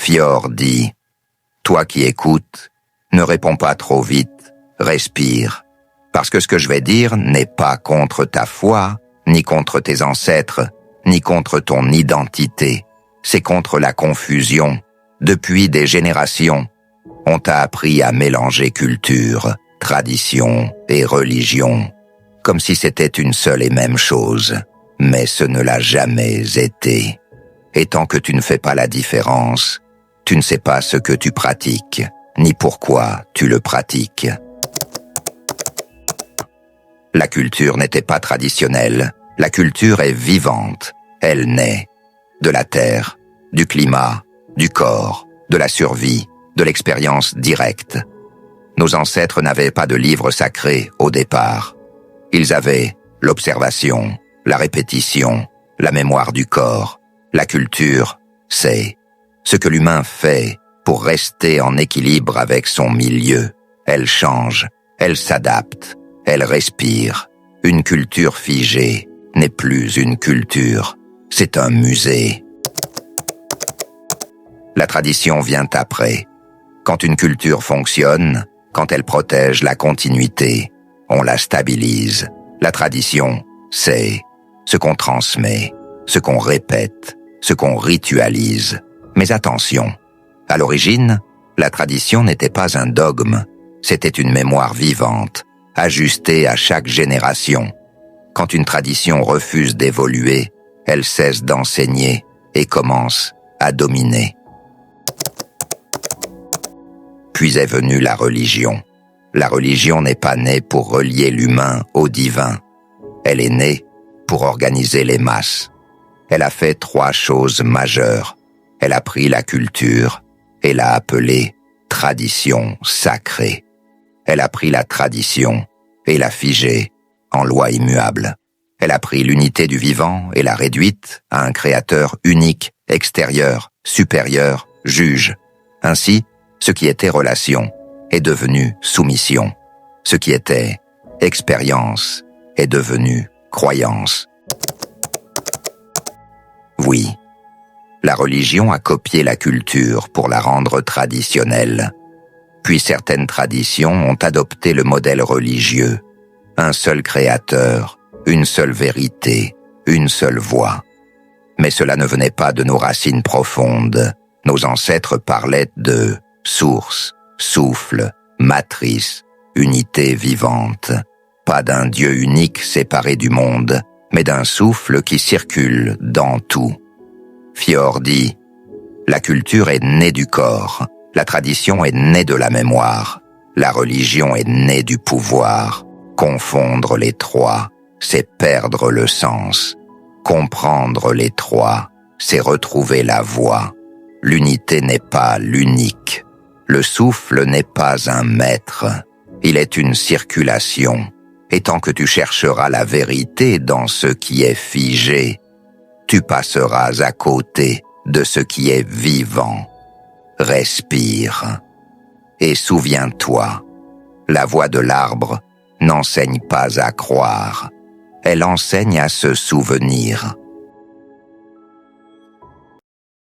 Fior dit « Toi qui écoutes, ne réponds pas trop vite, respire, parce que ce que je vais dire n'est pas contre ta foi, ni contre tes ancêtres, ni contre ton identité, c'est contre la confusion. Depuis des générations, on t'a appris à mélanger culture, tradition et religion, comme si c'était une seule et même chose, mais ce ne l'a jamais été. Et tant que tu ne fais pas la différence, tu ne sais pas ce que tu pratiques, ni pourquoi tu le pratiques. La culture n'était pas traditionnelle, la culture est vivante, elle naît de la terre, du climat, du corps, de la survie, de l'expérience directe. Nos ancêtres n'avaient pas de livre sacré au départ. Ils avaient l'observation, la répétition, la mémoire du corps. La culture, c'est ce que l'humain fait pour rester en équilibre avec son milieu. Elle change, elle s'adapte, elle respire. Une culture figée n'est plus une culture, c'est un musée. La tradition vient après. Quand une culture fonctionne, quand elle protège la continuité, on la stabilise. La tradition, c'est ce qu'on transmet, ce qu'on répète, ce qu'on ritualise. Mais attention, à l'origine, la tradition n'était pas un dogme, c'était une mémoire vivante, ajustée à chaque génération. Quand une tradition refuse d'évoluer, elle cesse d'enseigner et commence à dominer. Puis est venue la religion. La religion n'est pas née pour relier l'humain au divin. Elle est née pour organiser les masses. Elle a fait 3 choses majeures. Elle a pris la culture et l'a appelée tradition sacrée. Elle a pris la tradition et l'a figée en loi immuable. Elle a pris l'unité du vivant et l'a réduite à un créateur unique, extérieur, supérieur, juge. Ainsi, ce qui était relation est devenu soumission. Ce qui était expérience est devenu croyance. Oui, la religion a copié la culture pour la rendre traditionnelle. Puis certaines traditions ont adopté le modèle religieux. Un seul créateur, une seule vérité, une seule voix. Mais cela ne venait pas de nos racines profondes. Nos ancêtres parlaient de source, souffle, matrice, unité vivante. Pas d'un Dieu unique séparé du monde, mais d'un souffle qui circule dans tout. Fior dit « La culture est née du corps, la tradition est née de la mémoire, la religion est née du pouvoir. Confondre les 3, c'est perdre le sens. Comprendre les 3, c'est retrouver la voie. L'unité n'est pas l'unique. Le souffle n'est pas un maître, il est une circulation. Et tant que tu chercheras la vérité dans ce qui est figé, tu passeras à côté de ce qui est vivant. Respire. Et souviens-toi, la voix de l'arbre n'enseigne pas à croire, elle enseigne à se souvenir.